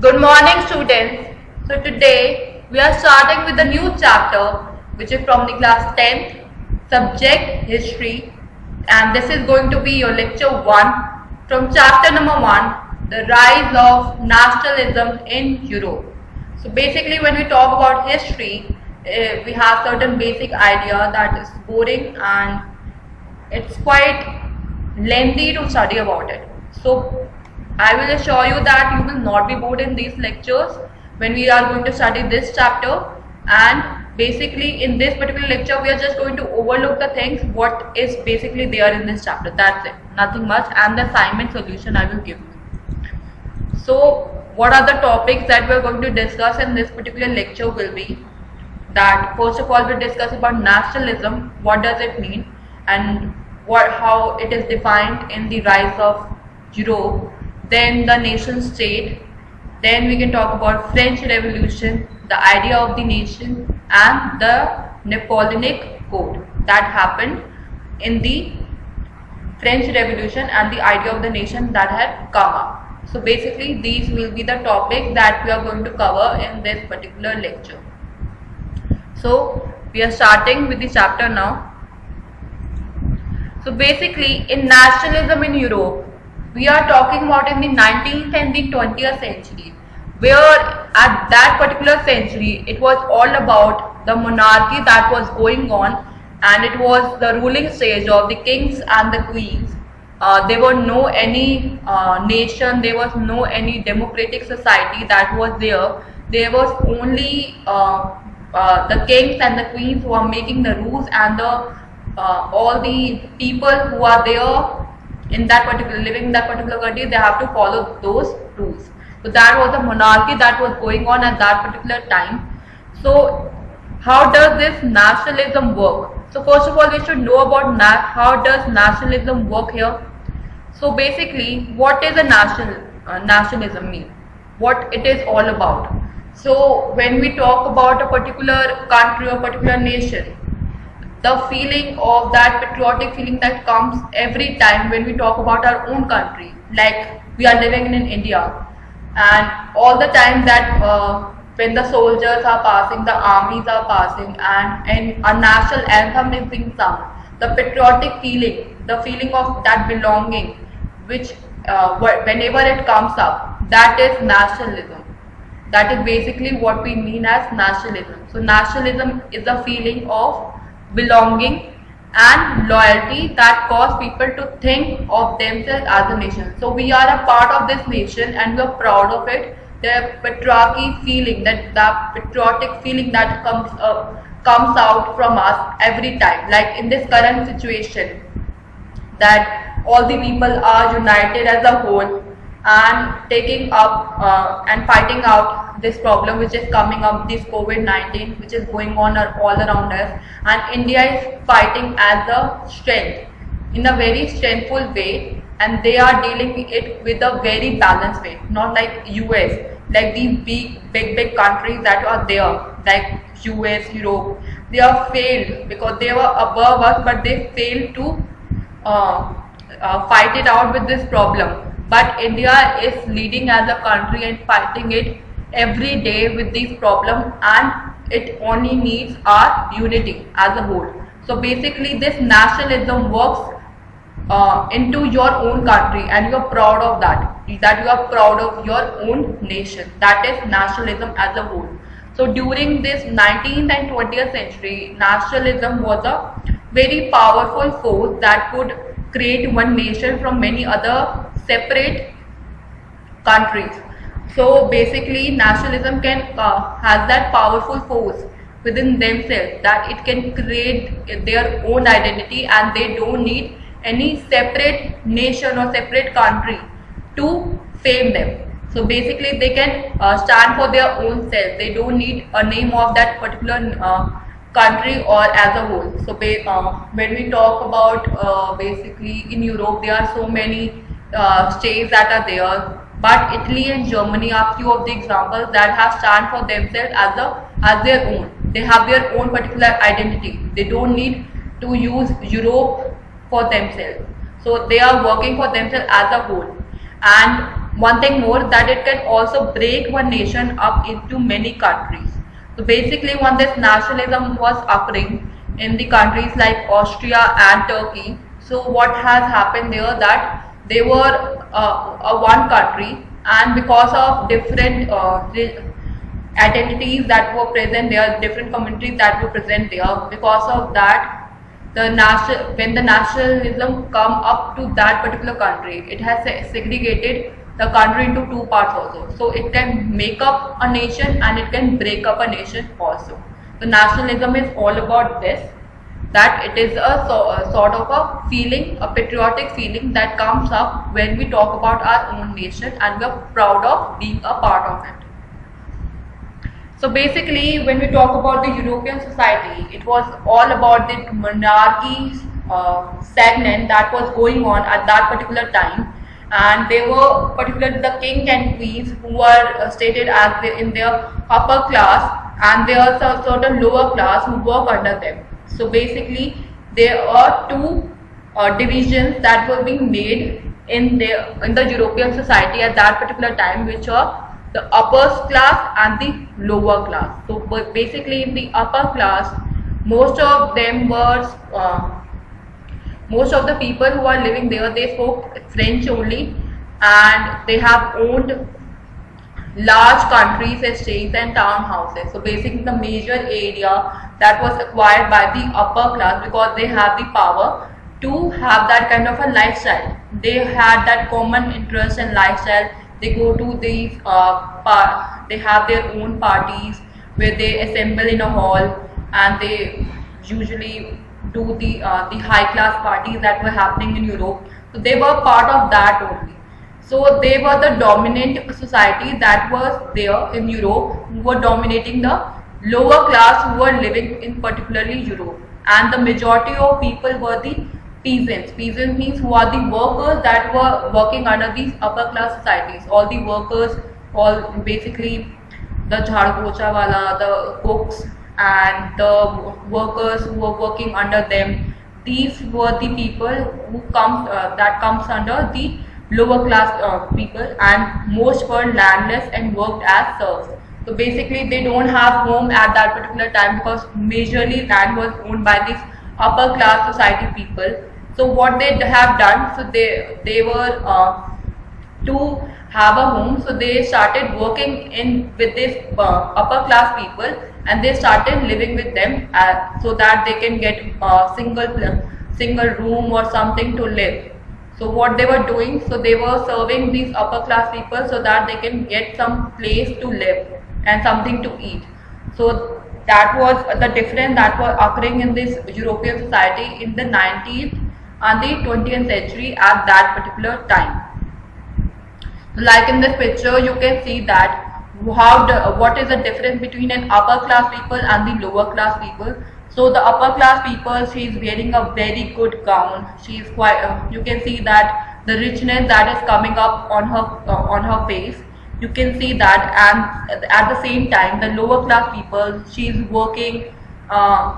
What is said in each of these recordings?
Good morning, students. So today we are starting with a new chapter, which is from the class 10th, subject history, and this is going to be your lecture 1 from chapter number 1, the rise of nationalism in Europe. So basically, when we talk about history, we have certain basic idea that is boring and it's quite lengthy to study about it. So I will assure you that you will not be bored in these lectures when we are going to study this chapter, and basically in this particular lecture we are just going to overlook the things what is basically there in this chapter. That's it, nothing much, and the assignment solution I will give you. So what are the topics that we are going to discuss in this particular lecture will be that first of all we'll discuss about nationalism, what does it mean, and how it is defined in the rise of Europe, then the nation state, then we can talk about French Revolution, the idea of the nation, and the Napoleonic Code that happened in the French Revolution and the idea of the nation that had come up. So basically these will be the topics that we are going to cover in this particular lecture. So we are starting with the chapter now. So basically in nationalism in Europe, we are talking about in the 19th and the 20th century, where at that particular century it was all about the monarchy that was going on, and it was the ruling stage of the kings and the queens. There were no any nation, there was no any democratic society that was there. There was only the kings and the queens who are making the rules, and the all the people who are there in that particular, living in that particular country, they have to follow those rules. So that was the monarchy that was going on at that particular time. So how does this nationalism work? So first of all we should know about how does nationalism work here. So basically what is a nationalism mean, what it is all about. So when we talk about a particular country or particular nation, the feeling of that patriotic feeling that comes every time when we talk about our own country, like we are living in India, and all the time that when the soldiers are passing, the armies are passing, and a national anthem is being sung, the patriotic feeling, the feeling of that belonging, which whenever it comes up, that is nationalism. That is basically what we mean as nationalism. So nationalism is a feeling of belonging and loyalty that cause people to think of themselves as a nation. So we are a part of this nation and we are proud of it. The patriotic feeling, that comes out from us every time. Like in this current situation, that all the people are united as a whole and taking up and fighting out this problem which is coming up, this COVID-19 which is going on all around us, and India is fighting as a strength, in a very strengthful way, and they are dealing it with a very balanced way, not like US, like the big countries that are there, like US, Europe. They are failed because they were above us, but they failed to fight it out with this problem. But India is leading as a country and fighting it every day with these problems, and it only needs our unity as a whole. So basically this nationalism works into your own country, and you are proud of that you are proud of your own nation. That is nationalism as a whole. So during this 19th and 20th century, nationalism was a very powerful force that could create one nation from many other separate countries. So basically nationalism can has that powerful force within themselves that it can create their own identity, and they don't need any separate nation or separate country to fame them. So basically they can stand for their own self. They don't need a name of that particular country or as a whole. So when we talk about basically in Europe, there are so many states that are there, but Italy and Germany are few of the examples that have stand for themselves as their own. They have their own particular identity. They don't need to use Europe for themselves. So they are working for themselves as a whole. And one thing more, that it can also break one nation up into many countries. So basically, when this nationalism was occurring in the countries like Austria and Turkey, so what has happened there, that they were a one country, and because of different identities that were present there, different communities that were present there, because of that, when the nationalism come up to that particular country, it has segregated the country into two parts also. So it can make up a nation and it can break up a nation also. So nationalism is all about this, that it is a sort of a feeling, a patriotic feeling that comes up when we talk about our own nation and we are proud of being a part of it. So basically, when we talk about the European society, it was all about the monarchy stagnant that was going on at that particular time, and they were particularly the king and queens who were stated as in their upper class, and there are a certain lower class who work under them. So basically, there are two divisions that were being made in the European society at that particular time, which are the upper class and the lower class. So basically, in the upper class, most of them were most of the people who are living there, they spoke French only, and they have owned large countries, estates and townhouses. So basically, the major area that was acquired by the upper class, because they have the power to have that kind of a lifestyle. They had that common interest and lifestyle. They go to these they have their own parties where they assemble in a hall, and they usually do the high class parties that were happening in Europe. So they were part of that only. So they were the dominant society that was there in Europe, who were dominating the lower class who were living in particularly Europe, and the majority of people were the peasants. Peasants means who are the workers that were working under these upper class societies. All the workers, all basically the jhad pocha wala, the cooks and the workers who were working under them. These were the people who comes under the lower class people, and most were landless and worked as serfs. So basically, they don't have home at that particular time, because majorly land was owned by these upper class society people. So what they have done, so they were to have a home, so they started working in with this upper class people, and they started living with them so that they can get a single room or something to live. So what they were doing, so they were serving these upper class people so that they can get some place to live and something to eat. So that was the difference that was occurring in this European society in the 19th and the 20th century at that particular time. Like in this picture, you can see that what is the difference between an upper class people and the lower class people. So the upper class people, she is wearing a very good gown. She is quite. You can see that the richness that is coming up on her face. You can see that, and at the same time, the lower class people, she is working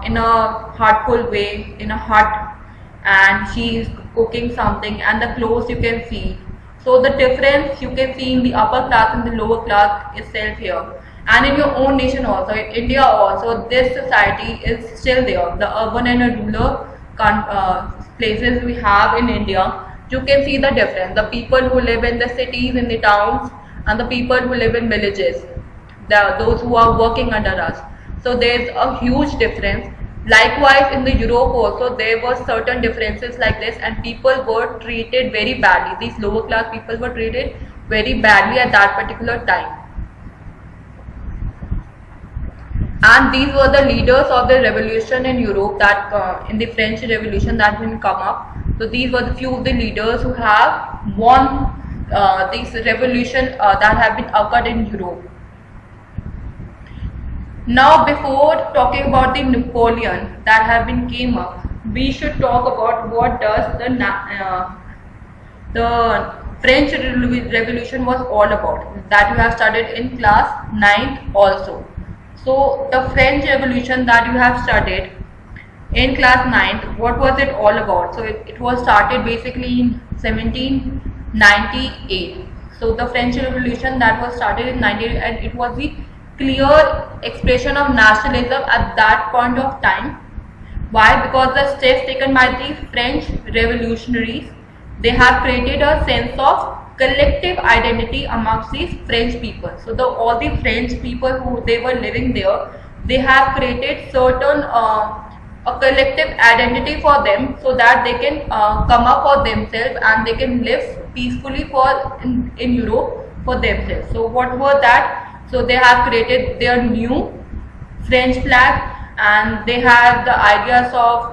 in a heartful way in a hut, and she is cooking something, and the clothes you can see. So the difference you can see in the upper class and the lower class itself here, and in your own nation also, in India also, this society is still there. The urban and rural places we have in India, you can see the difference. The people who live in the cities, in the towns, and the people who live in villages, those who are working under us. So there is a huge difference. Likewise, in the Europe also, there were certain differences like this, and people were treated very badly. These lower class people were treated very badly at that particular time. And these were the leaders of the revolution in Europe, that in the French Revolution that will come up. So these were the few of the leaders who have won this revolution that have been occurred in Europe. Now, before talking about the Napoleon that have been came up, we should talk about what does the French Revolution was all about, that you have studied in class 9th also. So the French Revolution that you have studied in class 9th, what was it all about? So it was started basically in 1798. So the French Revolution that was started in 19, and it was the clear expression of nationalism at that point of time. Why? Because the steps taken by the French revolutionaries, they have created a sense of collective identity amongst these French people. So all the French people who they were living there, they have created certain a collective identity for them, so that they can come up for themselves and they can live peacefully in Europe for themselves. So what were that? So they have created their new French flag, and they have the ideas of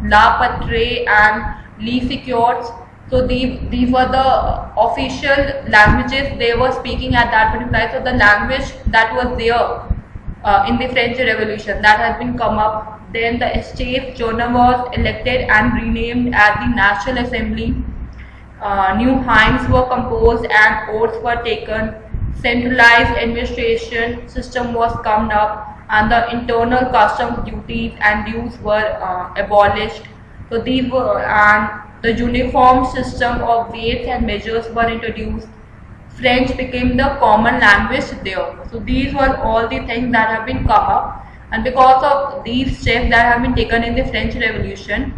La Patrie and Les Secures. So these were the official languages they were speaking at that particular time. So the language that was there in the French Revolution, that has been come up. Then the Estates Journal was elected and renamed as the National Assembly. New hymns were composed and oaths were taken. Centralized administration system was come up, and the internal customs duties and dues were abolished. So these were, and the uniform system of weights and measures were introduced. French became the common language there. So these were all the things that have been come up, and because of these steps that have been taken in the French Revolution,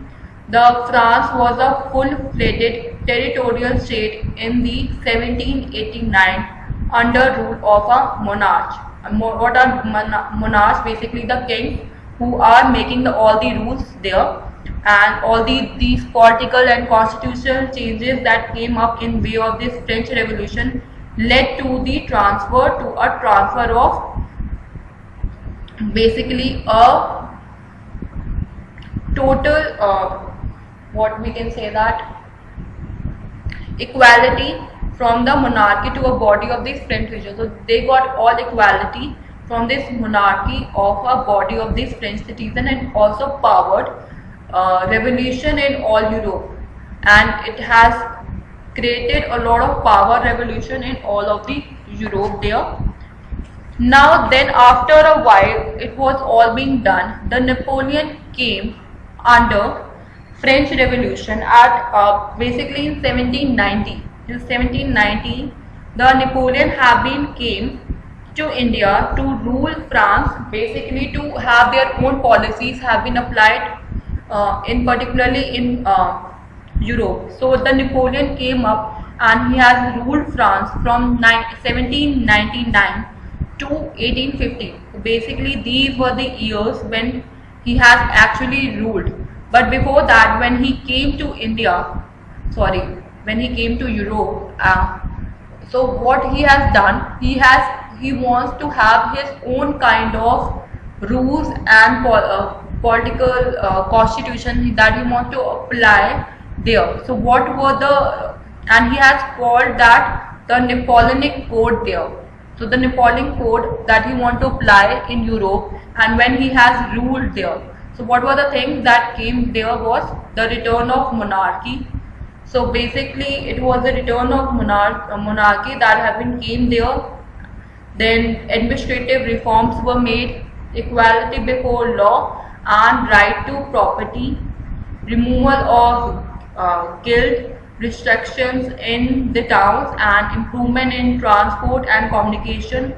the France was a full-fledged territorial state in the 1789 under rule of a monarch. What are monarchs? Basically the kings who are making all the rules there, and all these political and constitutional changes that came up in way of this French Revolution led to the transfer of basically a total what we can say that equality from the monarchy to a body of these French citizens. So they got all equality from this monarchy of a body of these French citizens, and also powered revolution in all Europe, and it has created a lot of power revolution in all of the Europe there. Now then, after a while, it was all being done. The Napoleon came under French Revolution at basically in 1790. In 1790, the Napoleon have been came to India to rule France. Basically, to have their own policies have been applied in particularly in Europe. So the Napoleon came up and he has ruled France from 1799 to 1850. Basically, these were the years when he has actually ruled. But before that, when he came to when he came to Europe, so what he has done, he wants to have his own kind of rules and political constitution that he wants to apply there. So what were and he has called that the Napoleonic Code there. So the Napoleonic Code that he wants to apply in Europe, and when he has ruled there. So what were the things that came there was the return of monarchy. So basically it was the return of monarchy that have been came there. Then administrative reforms were made, equality before law and right to property, removal of guild restrictions in the towns, and improvement in transport and communication,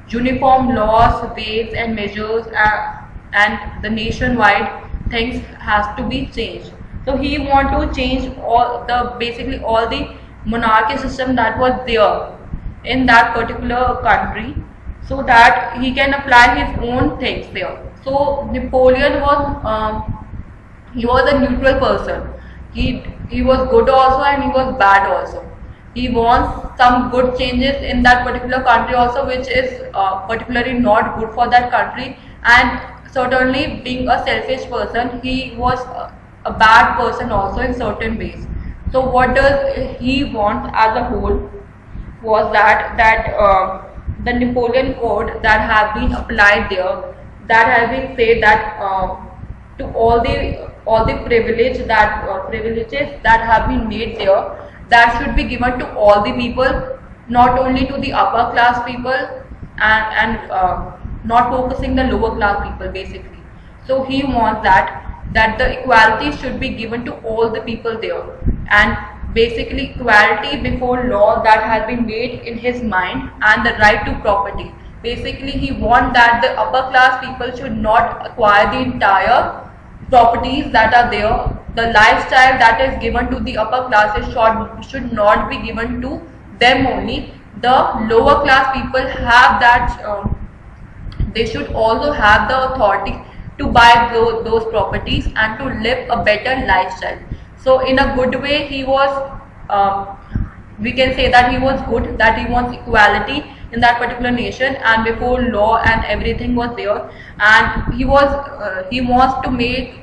uniform laws, weights and measures, and the nationwide things has to be changed. So he want to change basically all the monarchy system that was there in that particular country, so that he can apply his own things there. So Napoleon was he was a neutral person. He was good also and he was bad also. He wants some good changes in that particular country also, which is particularly not good for that country. And certainly being a selfish person, he was a bad person also in certain ways. So what does he want as a whole was that the Napoleon Code that have been applied there, that has been said that to all the privileges that have been made there, that should be given to all the people, not only to the upper class people, and not focusing the lower class people basically. So he wants that the equality should be given to all the people there, and basically equality before law that has been made in his mind, and the right to property. Basically, he wants that the upper class people should not acquire the entire properties that are there. The lifestyle that is given to the upper classes should not be given to them only. The lower class people have that, they should also have the authority to buy those properties and to live a better lifestyle. So in a good way, he was, we can say that he was good, that he wants equality in that particular nation, and before law and everything was there. And he wants to make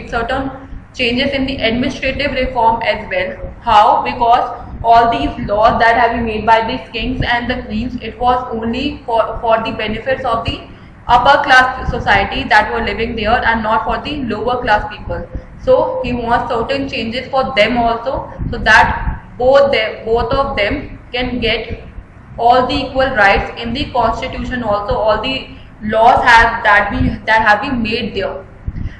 certain changes in the administrative reform as well. How? Because all these laws that have been made by these kings and the queens, it was only for the benefits of the upper class society that were living there, and not for the lower class people. So he wants certain changes for them also, so that both of them can get all the equal rights in the constitution also. All the laws that have been made there.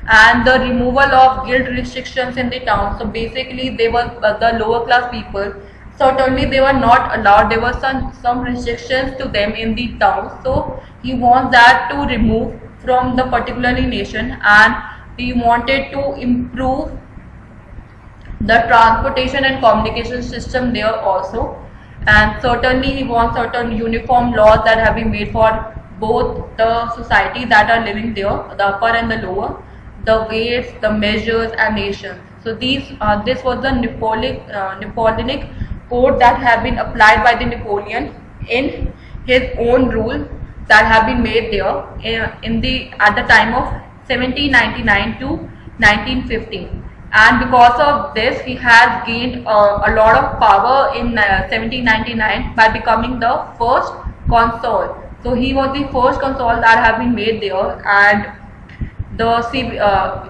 And the removal of guild restrictions in the town. So basically, they were the lower class people. Certainly, they were not allowed. There were some restrictions to them in the town. So he wants that to remove from the particularly nation, and he wanted to improve the transportation and communication system there also. And certainly, he wants certain uniform laws that have been made for both the society that are living there, the upper and the lower, the weights, the measures, and nations. So this was the Napoleonic code that have been applied by the Napoleon in his own rule that have been made there at the time of 1799 to 1915. And because of this, he has gained a lot of power in 1799 by becoming the first consul. So he was the first consul that have been made there, and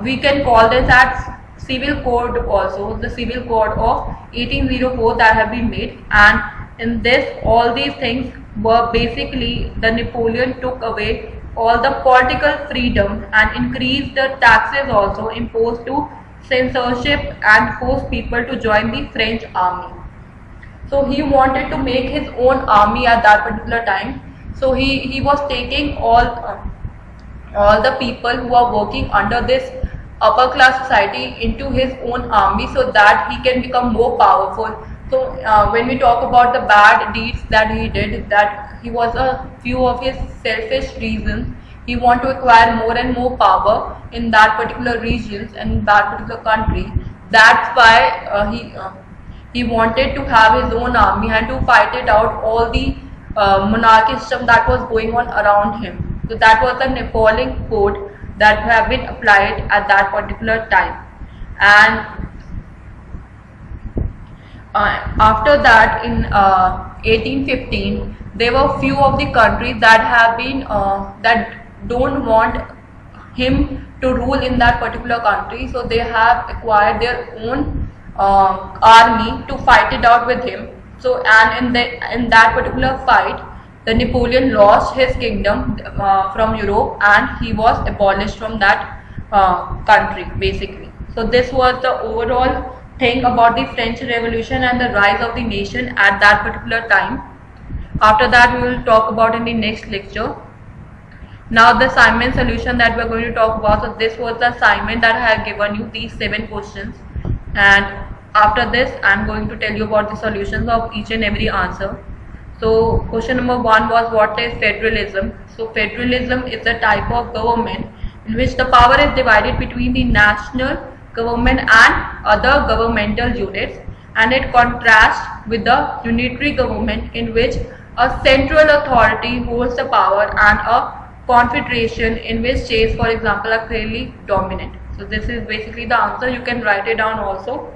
we can call this as civil code also, the civil code of 1804 that have been made. And in this, all these things were basically, the Napoleon took away all the political freedom and increased the taxes also, imposed to censorship, and forced people to join the French army. So he wanted to make his own army at that particular time. So he was taking all the people who are working under this upper class society into his own army, so that he can become more powerful. So when we talk about the bad deeds that he did, that he was a few of his selfish reasons. He wanted to acquire more and more power in that particular regions and that particular country. That's why he wanted to have his own army and to fight it out all the monarchy system that was going on around him. So that was the Napoleonic code that have been applied at that particular time. And after that, in 1815, there were few of the countries that have been that don't want him to rule in that particular country, so they have acquired their own army to fight it out with him. So, and in that particular fight, the Napoleon lost his kingdom from Europe, and he was abolished from that country basically. So this was the overall thing about the French Revolution and the rise of the nation at that particular time. After that, we will talk about in the next lecture. Now the assignment solution that we are going to talk about. So this was the assignment that I have given you, these 7 questions, and after this I am going to tell you about the solutions of each and every answer. So question number 1 was, what is federalism? So federalism is a type of government in which the power is divided between the national government and other governmental units, and it contrasts with the unitary government in which a central authority holds the power and a confederation in which states, for example, are clearly dominant. So this is basically the answer. You can write it down also.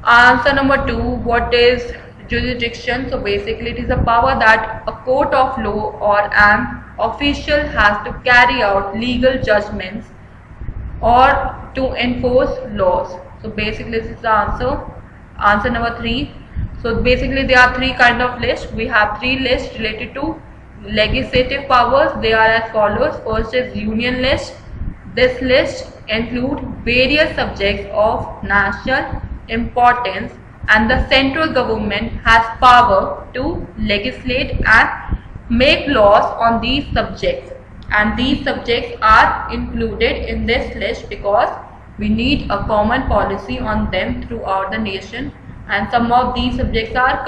Answer number 2, what is jurisdiction? So basically it is a power that a court of law or an official has to carry out legal judgments or to enforce laws. So basically this is the answer. Answer number 3. So basically there are 3 kind of lists. We have 3 lists related to legislative powers. They are as follows. First is union list. This list includes various subjects of national importance, and the central government has power to legislate and make laws on these subjects. And these subjects are included in this list because we need a common policy on them throughout the nation, and some of these subjects are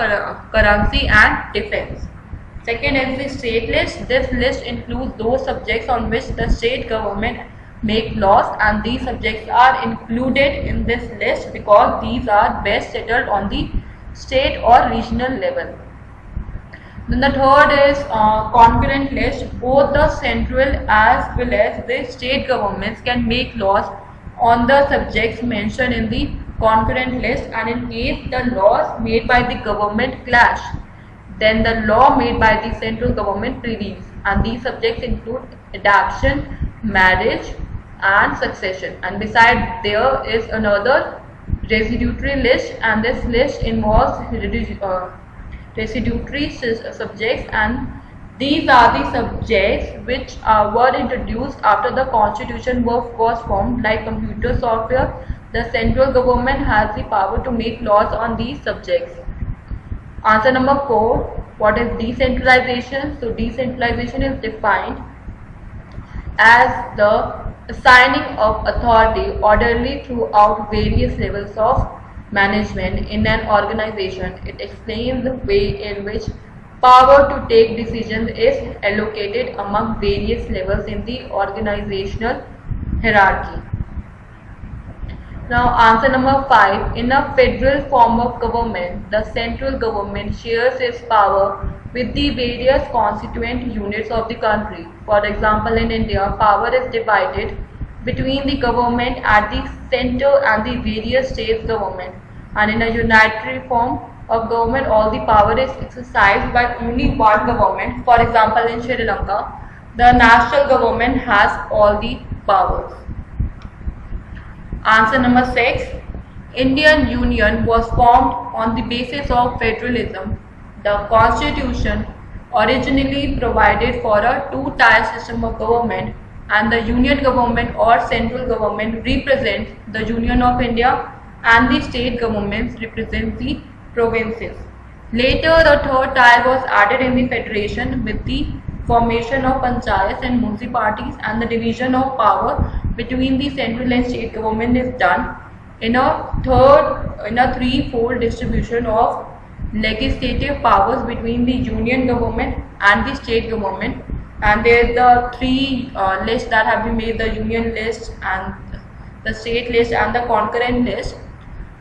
currency and defense. Second is the state list. This list includes those subjects on which the state government make laws, and these subjects are included in this list because these are best settled on the state or regional level. Then the third is concurrent list. Both the central as well as the state governments can make laws on the subjects mentioned in the concurrent list, and in case the laws made by the government clash, then the law made by the central government prevails. And these subjects include adoption, marriage, and succession. And beside there is another residuary list, and this list involves residuary subjects, and these are the subjects which were introduced after the constitution was formed, like computer software. The central government has the power to make laws on these subjects. Answer number 4. What is decentralization? So decentralization is defined as the assigning of authority orderly throughout various levels of management in an organization. It explains the way in which power to take decisions is allocated among various levels in the organizational hierarchy. Now answer number 5. In a federal form of government, the central government shares its power with the various constituent units of the country. For example, in India, power is divided between the government at the center and the various states government. And in a unitary form of government, all the power is exercised by only one government. For example, in Sri Lanka, the national government has all the powers. Answer number 6. Indian Union was formed on the basis of federalism. The constitution originally provided for a two-tier system of government, and the union government or central government represents the Union of India, and the state governments represent the provinces. Later, the third tier was added in the federation with the formation of panchayats and municipalities, and the division of power between the central and state government is done in a threefold distribution of legislative powers between the union government and the state government. And there is the three lists that have been made: the union list and the state list and the concurrent list.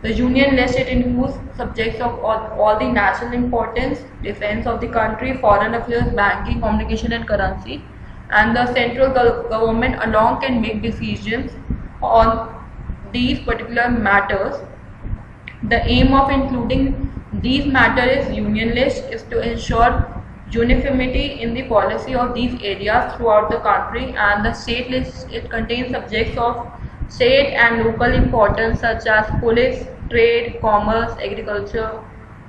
The union list, it includes subjects of all the national importance, defense of the country, foreign affairs, banking, communication and currency. And the central government alone can make decisions on these particular matters. The aim of including these matters is union list is to ensure uniformity in the policy of these areas throughout the country. And the state list, it contains subjects of state and local importance such as police, trade, commerce, agriculture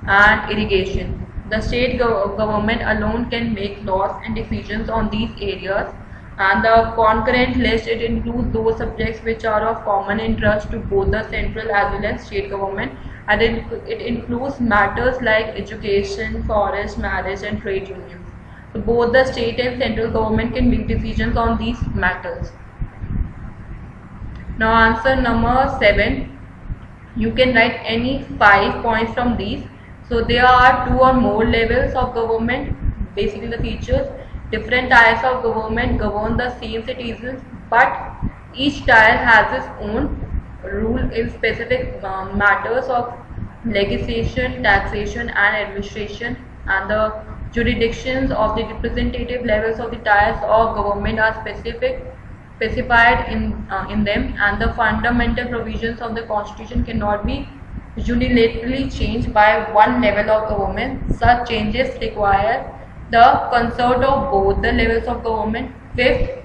and irrigation. The state government alone can make laws and decisions on these areas. And the concurrent list, it includes those subjects which are of common interest to both the central as well as state government, and it includes matters like education, forest, marriage and trade unions. So both the state and central government can make decisions on these matters. Now answer number 7. You can write any 5 points from these. So there are 2 or more levels of government. Basically the features: different tiers of government govern the same citizens, but each tier has its own rule in specific matters of legislation, taxation and administration. And the jurisdictions of the representative levels of the tiers of government are specified in them, and the fundamental provisions of the constitution cannot be unilaterally changed by one level of government. Such changes require the consent of both the levels of government. 5th,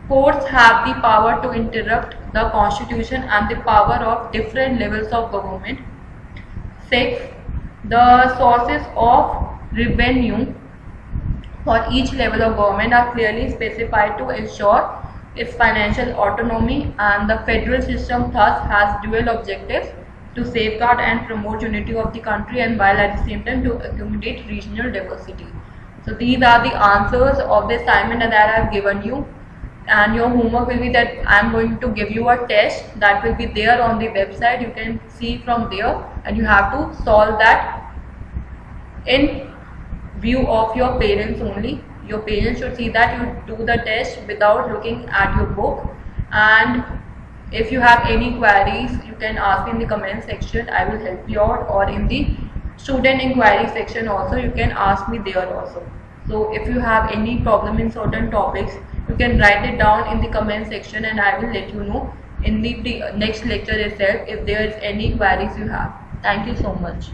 courts have the power to interrupt the constitution and the power of different levels of government. 6th, the sources of revenue for each level of government are clearly specified to ensure its financial autonomy, and the federal system thus has dual objectives: to safeguard and promote unity of the country, and while at the same time to accommodate regional diversity. So these are the answers of the assignment that I have given you, and your homework will be that I am going to give you a test that will be there on the website. You can see from there, and you have to solve that in view of your parents only. Your parents should see that you do the test without looking at your book. And if you have any queries, you can ask me in the comment section. I will help you out, or in the student inquiry section also you can ask me there also. So if you have any problem in certain topics, you can write it down in the comment section, and I will let you know in the next lecture itself if there is any queries you have. Thank you so much.